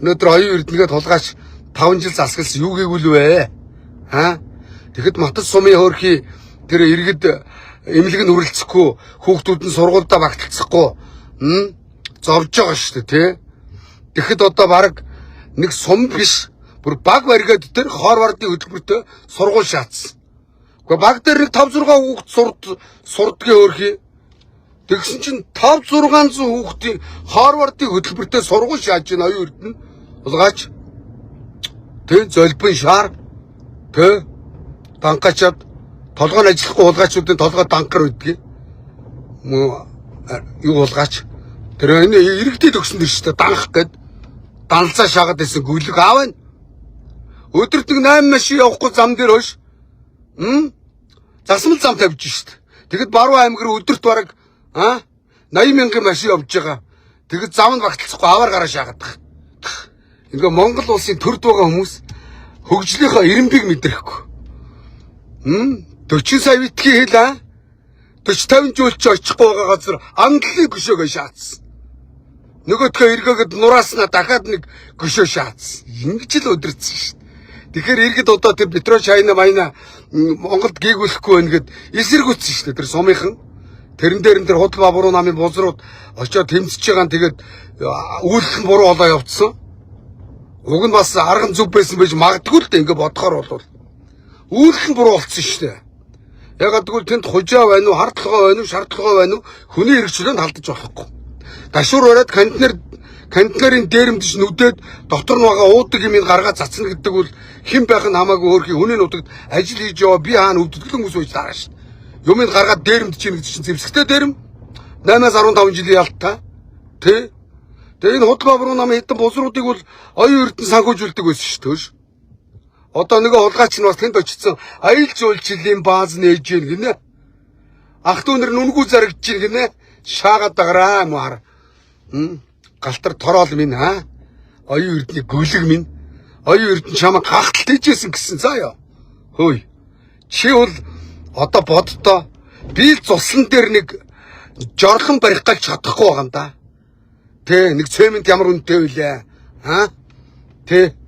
Өнөөдөр оюун эрдэнэгээ тулгаач 5 жил засгалсан юу гээгүүл вэ? Тэгэхэд Матас сумын хөөрхий тэр иргэд эмнэлэг нь үрэлцэхгүй, хүүхдүүд нь сургуультай багталцахгүй зовж байгаа шүү дээ, тий. Тэгэхэд одоо баг нэг сум биш, бүр баг баригад тэр Хорвардын хөтөлбөртөө сургууль шаацсан. Гэхдээ баг дээр нэг 5-6 хүүхд сурдгийн хөөрхий. Тэгсэн чинь 5-600 хүүхдийн Хорвардын хөтөлбөртөө сургууль шааж байна оюун эрдэнэ. Улгаач. Тэ золбин шаар. Тэ данкачаад толгойн ажиллахгүй улгаачуудын толгой данкар үдгийг. Юу улгаач. Тэр энэ иргэдэд өгсөн дэр шүү дээ данх гээд данлцаа шаагаад байсан гүйлэг аав нь. Өдөрт нэг 8 машин явахгүй зам дээр хойш. Засмал зам тавьж шүү дээ. Тэгэд Баруун аймаг руу өдөрт бараг 80,000 машин явж байгаа. Тэгэд зам нь багталцахгүй аваар гараа шаагадаг. Ингээ Монгол улсын төрд байгаа хүмүүс хөгжлийнхаа эренбиг мэдрэхгүй. 40 сая витгийн хэл 40-50 жуулч очихгүй байгаа газар англиг гүшөөгөө шаацсан. Нөгөөдхөө эргээгээд нурааснаа дахиад нэг гүшөө шаацсан. Ингэж л өдөрцсөн шүү дээ. Тэгэхээр иргэд одоо тэр Петро Чайна майна Монголд гээгүүлэхгүй байна гэд эсэргүүцсэн шүү дээ тэр сумынхан. Тэрэн дээр тэр худал бабруу намын бузрууд очиод тэмцэж байгаа нь тэгээд үйлдэл нь буруу болоо явцсан. Уг нь бас арган зүв байсан байж магадгүй л дээ ингээ бодохоор бол үйлдэл нь буруу болцсон шүү дээ. Ягаад гэвэл тэнд хужаа байна уу, хардлогоо байна уу, шаардлогоо байна уу хүний хэрэгчлээнд халдаж болохгүй. Дашуур бариад контейнерын дээрэмдэж нүдээд дотор нь байгаа уудаг юм гаргаад цацна гэдэг бол хэн байх нь хамаагүй өөрхийн хүний нутагт ажил хийж яваа би хаана өвдөлгөн хүмүүс үйж дараа шүү дээ. Юмыг гаргаад дээрэмдэж чинь гэдэг чинь зэвсэгтэй дээрэм 8-15 жилийн ялтаа. Тэ? Тэгээ энэ худал бабруу намын хэдэн бузруудыг бол оюун эрдэнэ санхүүжүүлдэг байсан шүү дээ. Одоо нөгөө хулгайч нь бас тэнд очсон аялал жуулчлалын бааз нээж гин гинэ. Ах дүүнэр нүнгүү зарагдж гин гинэ. Шаагаад даграа маар. Галтар тороол минь оюун эрдэнэ гүлэг минь. Оюун эрдэнэ чамаа гахтал тийжсэн гэсэн заяа. Хөөе. Чи бол одоо боддоо би цуслан дээр нэг жорхон барих гэж чадахгүй байгаа юм да. Тэ нэг цемент ямар үнэтэй вүлээ. Тэ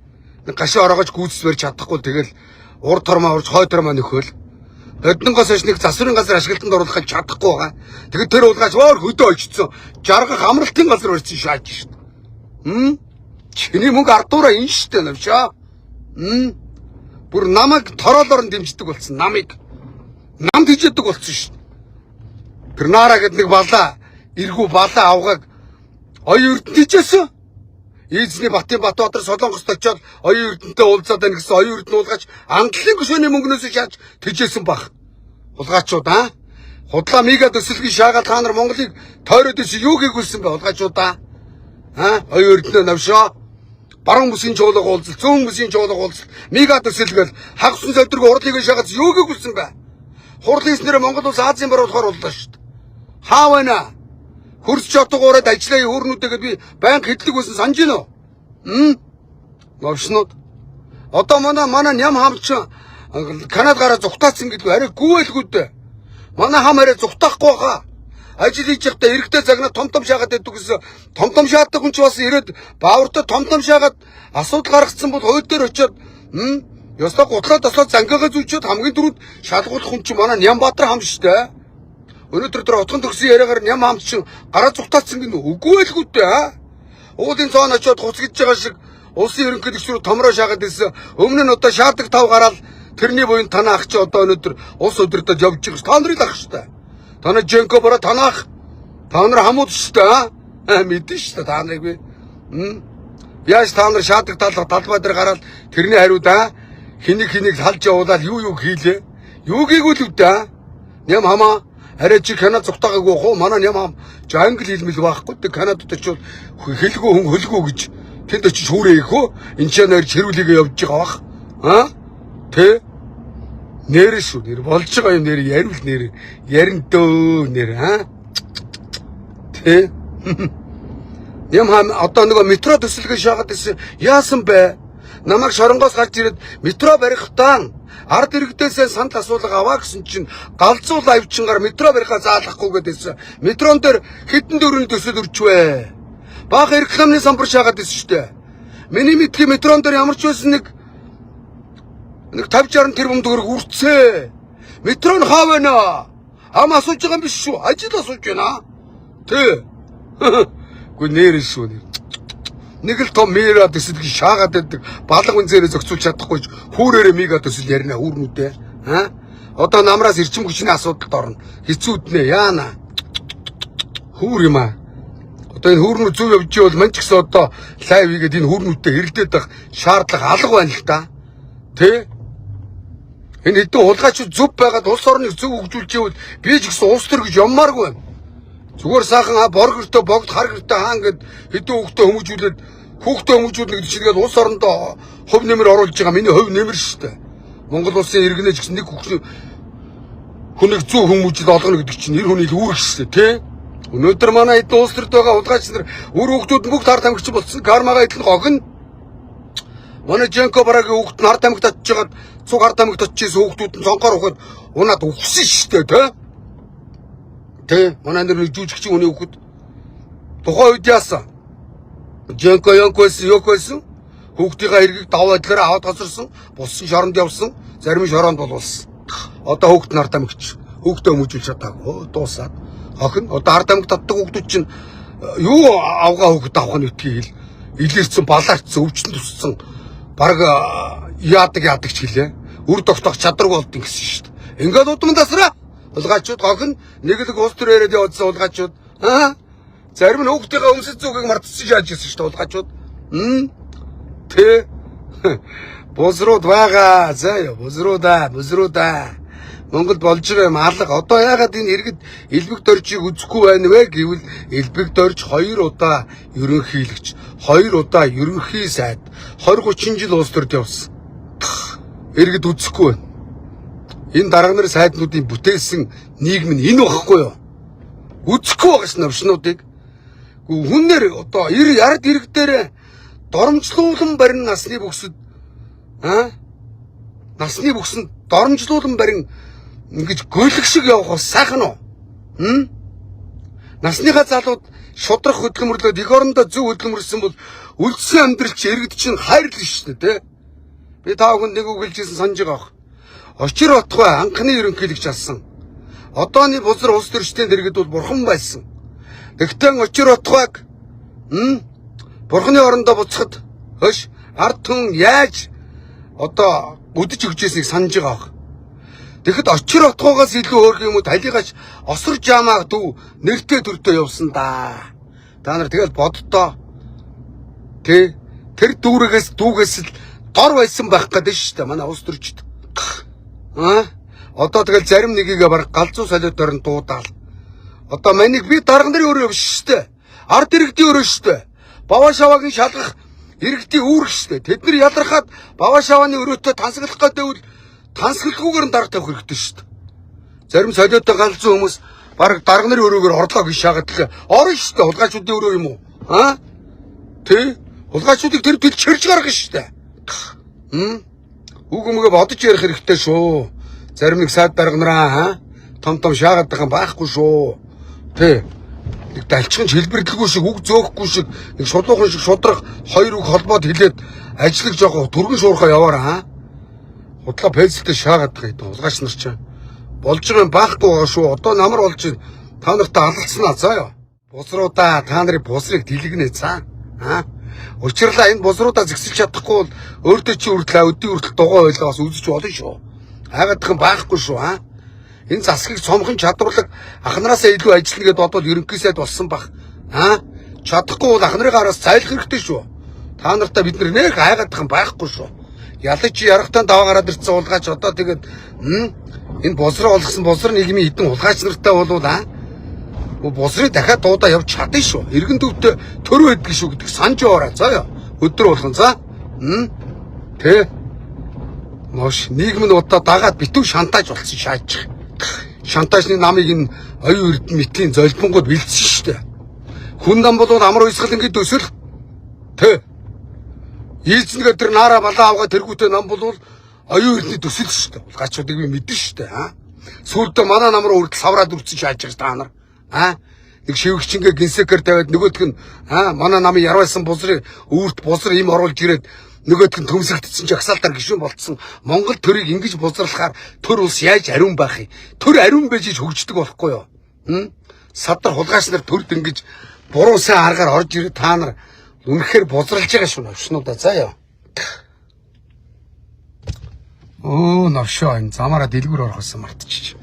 нэг гашаа ороогож гүйцэс барьж чадахгүй тэгэл урд тормоо урж хой тормоо нөхөөл. Однонгоос хойш нэг засварын газар ашиглалтанд оруулах гэж чадахгүй байгаа. Тэгэд тэр уулгаач өөр хөдөө очсон. Жаргах амралтын газар барьсан шааж шít. Чиний мөнгө ардуураа ин шít навшаа. Бүр намайг тороолоор нь дэмждэг болсон. Намайг намд хийждэг болсон шít. Тэр наараа гэд нэг балаа эргүү балаа авгааг оюун эрдэнэ хийжсэн. Эзний Батбатар Солонгост очиод оюун эрдэнэтэй уулзаад байна гэсэн оюун эрдэнэ уулгаач англигийн гүшөөний мөнгнөөс шааж тэжээсэн баг. Хулгайчууд худлаа мега төсөлгийн шаагаад та нар Монголыг тойроод ирсэн юу хийгүүлсэн бэ хулгайчууд оюун эрдэнэ навшаа баруун бүсийн чуулга уулзалт зүүн бүсийн чуулга уулзалт мега төсөлгөл хагас зөвдөргөө урлыг шаагаад юу хийгүүлсэн бэ? Хурал хийснээр Монгол улс Азийн бар болохоор боллоо шүү дээ. Хаа байна? Хөрс чотгоороод ажиллаа хөөрнүүдтэйгээ би байнга хэдлэг байсан санаж гинөө. Новшнууд. Одоо манай ням хамч Канад гараа зүхтаацсан гэдэг арай гүйлгүүд дээ. Манай хам арай зүхтаахгүй хаа. Ажил хийж явахдаа эрэгтэй загнаа том шаагаад байдаг гэсэн. Том шаадаг хүн ч бас ирээд баавартай том шаагаад асуудал гаргацсан бол хойд дээр очиод ёстой гутлаа тослоо зангигаа зүлчээд хамгийн дөрөв шалгуулах хүн чинь манай Нямбатар хам штэ. Өнөөдөр тэр утган төгсөн яриагаар ням хамт чинь гараа зүхтаацсан гинэ үгүй л гүтээ. Уулын цоон очиод хуцгиж байгаа шиг улсын ерөнхийлөгч рүү томроо шаагаад ирсэн. Өмнө нь одоо шаадаг тав гараад тэрний буйн танаа ах чи одоо өнөөдөр улс өдөртөд явж байгаа. Та нарыг ах штэ. Та нар Женко бара танаах. Та нар хамууд штэ. Мэдэн штэ та нарыг би. Яаж та нар шаадаг талбай дээр гараад тэрний хариуд хэнийг салж явуулаад юу хийлээ. Юу гээгүй л үдэ. Ням хамаа арай чи Канад зүгтаагаагүй хоо манай ням хам англи хэлмэл байхгүй тэг Канадад очиод хэлгүй хүн хөлгөө гэж тэнд очиж хүүрээ хөө энэ ч нэр чирүүлгээ явж байгаа бах тэ нэр шүү нэр болж байгаа юм нэр ярил нэр ярин дөө нэр тэ ням хам одоо нөгөө метро төсөлгөө шаагаад ирсэн яасан бэ намайг шоронгоос гарч ирээд метро барихтаа ард иргэдээсээ санал асуулга аваа гэсэн чинь галзуу лайвчингаар метро барихаа заалахгүй гэдээсэн. Метрон дээр хэдэн дөрвөн төсөл өрчвэ. Баах рекламны самбар шаагаад ирсэн шүү дээ. Миний мэдхий метрон дээр ямар ч байсан нэг 50-60 тэрбум төгрөг үрцээ. Метро нь хаа байна? Ам асууж байгаа юм биш шүү. Ажил асууж байна. Тэ. Гү нэр шүү. Нэг л том мера дэсэлгүй шаагаад байдаг. Балга үнзээрээ зохицуулж чадахгүй хүүрээрээ мега дэсэл ярина хүүрнүүдээ. Одоо намраас эрчим хүчний асуудалд орно. Хэцүүднэ яана. Хүүр юм аа. Одоо энэ хүүрнүүд зөв явж ивэл мань ч гэсэн одоо лайв хийгээд энэ хүүрнүүдтэй хэрэлдээд байх шаардлага алга байна л да. Тэ? Энэ хэдэн хулгайчид зөв байгаад улс орныг зөв хөгжүүлж ивэл би ч гэсэн улс төр гэж яммааргүй байна. Зүгээр сайхан боргортой богд хар гэртэй хаан гэд хэдэн хүүхдээ хүмүүжүүлээд хүүхдээ хүмүүжүүлнэ гэдэг чигээр улс орондоо хувь нэмэр оруулж байгаа миний хувь нэмэр шүү дээ. Монгол улсын иргэнэж гэсэн нэг хүнийг зөв хүмүүжил олгоно гэдэг чинь нэр хүний үүрэг шүү дээ, тий? Өнөөдөр манай эдэн улс төрд байгаа хулгайч нар үр хүүхдүүд нь бүгд харт амгч болсон. Кармага эдэн гогно. Манай Женко барагийн хүүхд нь харт амгт очиж жагаад цуг харт амгт очижсэн хүүхдүүд нь цонхоор ухаад унаад өгсөн шүү дээ, тий? Тэ манай нэр жүжигчийн хүний хүүхэд тухайн үед яасан? Женко Йонкосэн хүүхдийнхээ хэргийг даваа байдлаараа аваад тасарсан, буссан шоронд явсан, зарим нь шоронд болуулсан. Одоо хүүхд нь ард амигч хүүхдээ хүмүүжүүлж чадаагүй дуусаад. Охин одоо ард амигт татдаг хүүхдүүд чинь юу авгаа хүүхэд авах нь үтгийг илэрсэн, балаарцсан, өвчин туссан баг яадаг ч хэлээ. Үр тогтоох чадваргүй болд гэсэн шүү дээ. Ингээд удам тасраа улгайчууд охин нэг л улс төр яриад явуулсан улгайчууд зарим нь хүүхдийнхээ өмсөж зүгийг мартсан шааж ирсэн шүү дээ улгайчууд. Тэ бозрууд байгаа заяа бозруудаа Монгол болж байгаа юм алга. Одоо яагаад энэ иргэд элбэг доржийг үзэхгүй байна вэ гэвэл элбэг дорж 2 удаа ерөнхийлөгч 2 удаа ерөнхий сайд 20-30 жил улс төрд явсан. Иргэд үзэхгүй байна. Энэ дарга нар сайднуудын бүтээсэн нийгэм нь энэ багхгүй юу? Үзэхгүй байгаа ш навшнуудыг. Хүннэр одоо ярд иргэдээр доромжлуулан барин насны бүксэд насны бүксэнд доромжлуулан барин ингэж гөлөг шиг явах сайхан уу? Насныхаа залууд шудрах хөдөлмөрлөөд эх орондоо зөв хөдөлмөрсөн бол үлдсэн амьдрал чи иргэд чинь хайрлна шүү дээ, тэ? Би таа хүн нэг үг хэлжсэн санаж байгаа. Очир отгой анхны ерөнхийлөгч алсан. Одооны бузар улс төрчдийн дэргэд бол бурхан байсан. Тэгтээ очир отгойг бурханы орондоо буцахад хөш ард түмэн яаж одоо үдэж өгчээснийг санаж байгаа. Тэгэхэд очир отгойгоос илүү хөөрх юм уу талигаач осор жаамаа дүү нэртэй төртөө явсан да. Та нар тэгэл боддоо. Тэ тэр дүүрээс л дор байсан байх гэдэг шүү дээ манай улс төрчд. Одоо тэгэл зарим нэгийгээ баг галзуу солиотоор нь дуудаал. Одоо манийг би дарга нарын өөрөө биш шүү дээ. Ард иргэдийн өөрөө шүү дээ. Бава шаваагийн шалгах иргэдийн үүрэг шүү дээ. Тэд нар ялрахад бава шавааны өрөөтэй тансаглах гэдэг тансаглахгүйгээр нь дарга тавих хэрэгтэй шүү дээ. Зарим солиотой галзуу хүмүүс баг дарга нарын өрөөгөр орлоо гэж шаагаад л орно шүү дээ. Улгайчуудын өрөө юм уу? Тэ? Улгайчуудыг тэр тэл чирж гаргах шүү дээ. Үг өмгөө бодож ярих хэрэгтэй шүү. Зарим нэг сайд дарга нараа том шаагаад байгаа байхгүй шүү. Тэ. Нэг далчхан хэлбэрлэлгүй шиг үг зөөхгүй шиг нэг шулуухан шиг шудрах хоёр үг холбоод хэлээд ажиллах жоох түргэн шуурхаа яваараа худлаа пенсэлтэй шаагаад байгаа гэдэг улгайч нар ч болж байгаа юм байхгүй байгаа шүү. Одоо намар болж та нартай алгацснаа заяа. Бузруудаа та нарын бузрыг дэлгэнэ цаа. Учирлаа энэ бузруудаа зэгсэлж чадахгүй бол өөртөө чи хүртэл өдний хүртэл дугаа ойлгоос үзэж болно шүү. Хаагаад юм байхгүй шүү. Энэ засгийг цомхон чадварлаг ах нараасаа илүү ажиллана гэдээ бодвол ерөнхий сайд болсон бах. Чадахгүй бол ах нарын араас зайлах хэрэгтэй шүү. Та нартай бид нэг хайгаад байгаа юм байхгүй шүү. Ялаж ярахтан даваа гараад ирсэн улгаач одоо тэгээд энэ бузраа олгосон бузар нийгмийн хэдэн улгаач нартай болвол бузрыг дахиад дуудаа явж чадна шүү. Иргэн төвдөө төр байдаг шүү гэдэг санаж яваарай. Заа өдөр болгон за. Тэ. Мош нийгэм нь одоо дагаад битүү шантаж болсон шааж. Шантажны намыг энэ оюун эрдэмтдийн золбонгод бэлдсэн шүү дээ. Хүн нам бол амар уйсгал ингэ төсөл. Тэ. Ийцнэгээр тэр наара балаа авгаа тэргүүтээ нам бол оюун эрдний төсөл шүү дээ. Улгайчуудыг би мэдэн шүү дээ. Сүүлдээ манай нам руу хүртэл савраад үрцэн шааж байгаа та нар. Нэг шивгчингээ гинсекер тавиад нөгөөдг нь манай намын ярвайсан бузрын өвөрт бузар им оруулж ирээд нөгөөдг нь төмсөгдсөн жагсаалтаар гişүн болцсон Монгол төрийг ингэж бузралахаар төр улс яаж ариун байх юм? Төр ариун байж хөгждөг болохгүй юу? Садар хулгайч нар төрд ингэж буруу сайн аргаар орж ирээд та нар үнэхээр бузралж байгаа шүү навшнуудаа заа ёо. Оо навшоо энэ замаараа дэлгүүр орохсон мартчих.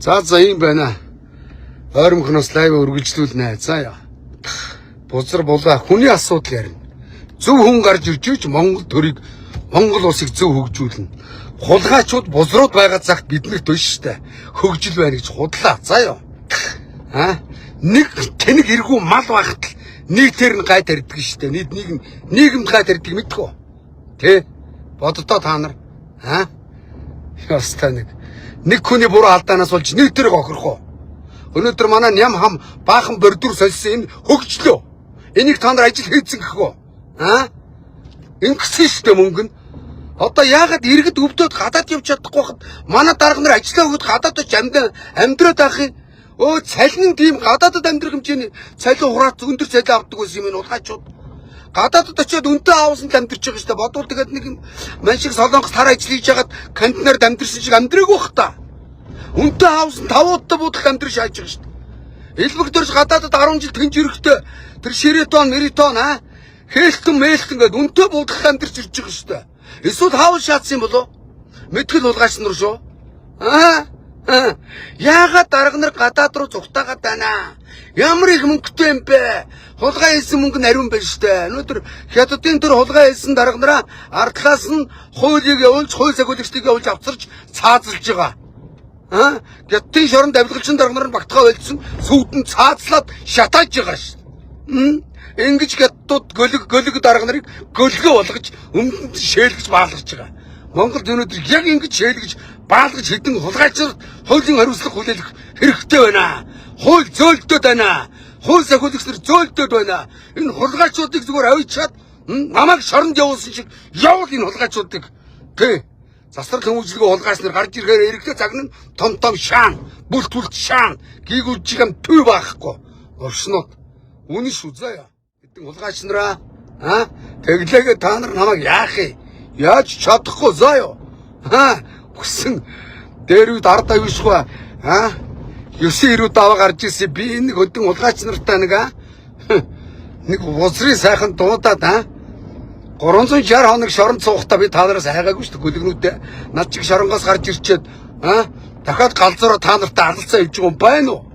За ийм байна. Ойрмохноос лайв үргэлжлүүлнэ. За яа. Бузар булаа хүний асуудал ярина. Зөв хүн гарч ирж Монгол төрийг Монгол улсыг зөв хөгжүүлнэ. Хулгайчууд бузрууд байгаа цагт биднэрт биш штэ. Хөгжил байна гэж худлаа. За яа. Нэг тэнэг эргүү мал багт нийтээр нь гай тарьдаг штэ. Нийгэмд гай тарьдаг мэдгүй. Тэ? Боддоо та нар. Ястаа нэг хүний буруу алдаанаас болж нийтээр охирох уу? Өнөөдөр манай ням хам баахан бордур сольсон энэ хөгжлөө. Энийг та нар ажил хийцэн гэхүү. Ингэсэн штэ мөнгө нь. Одоо яагаад иргэд өвдөд гадаад явж чадахгүй хад манай дарга нар ажиллаа өгöd гадаад очиж амьдраад авах юм. Цалин тийм гадаадд амьдрах хэмжээний цалин хураат өндөр цалин авдаг байсан юм энэ улгайчууд. Гадаадд очиод үнтэй аавсан амьдарч байгаа штэ. Бодвол тэгээд нэг мань шиг солонгос тар ажил хийж хагаад контейнерд амьдэрсэн шиг амьдраагүй бах та. Үнтэй аавсан 5 удаа будалд амьдраш хайж байгаа штэ. Элбэгдэрж гадаадд 10 жил тэнж ирэхдээ тэр ширетон, меритон хээлтэн мэйлтэн гээд үнтэй будалд амьдрч ирж байгаа штэ. Эсвэл хаал шаацсан болов? Мэдгэл улгаач нар шүү. Яагаад дарга нар гадаад руу зүгтаагаад байна? Ямар их мөнгөтэй юм бэ? Хулгай хийсэн мөнгө нь ариун байна штэ. Өнөөдөр хятадын төр хулгай хийсэн дарга нараа ардлаас нь хуулийг явуулж, хууль загварлагчдыг явуулж авцарч цаазалж байгаа. Хятадын шоронд авилгалчин дарга нар нь багтгаа байлцсан сүйдэн цаазлаад шатааж байгаа штэ. Ингэж хятадууд гөлөг дарга нарыг гөлгөө болгож өмнөд шээлгэж баалгаж байгаа. Монголд өнөөдөр яг ингэж шээлгэж баалгаж хэдэн хулгайчид хуулийн хариуцлага хүлээх хэрэгтэй байна. Хууль зөөлдөд байна. Хууль захиулагч нар зөөлдөд байна. Энэ хулгайчуудыг зүгээр авчиад намайг шоронд явуулсан шиг явуул энэ хулгайчуудыг. Тэ. Засвар хүмүүжлэгээ хулгайч нар гарч ирэхээр эрэгтэй цагнан том шаан, бүлт шаан гийгүүлж юм төв байхгүй. Оршнууд. Үнэн шүү заяа. Хэдэн хулгайч нараа тэглээгээ та нар намайг яах юм? Яаж чадахгүй заяа. Хүсэн дээр үед ард авишгүй 9-9 даваа гарч ирсэн би энэ хөдөн улгаач нартай нэг бузрын сайхан дуудаад 360 хоног шоронд суухдаа би та нараас хайгаагүй шүү дээ гөлгнүүдээ над чиг шоронгоос гарч ирчээд дахиад галзуураа та нартай алалцаа хийж байгаа юм байна уу?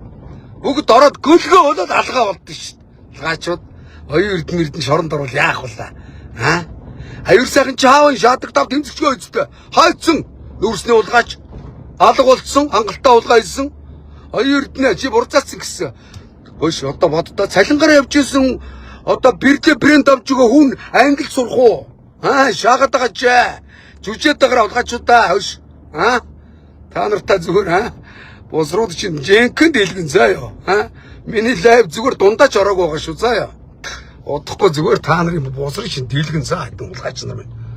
Бүгд ороод гөлгөө болоод алгаа болдсон шүү дээ. Улгаачууд оюун эрдэнэ шоронд орвол яах вэ? Аюур сайхан чаавын шаадаг тав тэмцэгчгүй өцтэй хайцсан нүүрсний улгаач алга болцсон хангалттай улгаа хийсэн оюун эрдэнэ чи бурцаацсан гэсэн. Хөөш одоо боддоо цалингараа явж исэн одоо бэрдэ брэнд авч өгөө хүн англи сурах уу? Шаагаад байгаа ч жүжээд байгаа улгаачудаа хөөш. Та нартай зүгээр босрууд чинь жинхэнэ дэлгэн заяа. Миний лайв зүгээр дундаач ороагүй байгаа шүү заяа. Удахгүй зүгээр та нарын босрын шин дэлгэн заа хэдэн улгаач нар байна.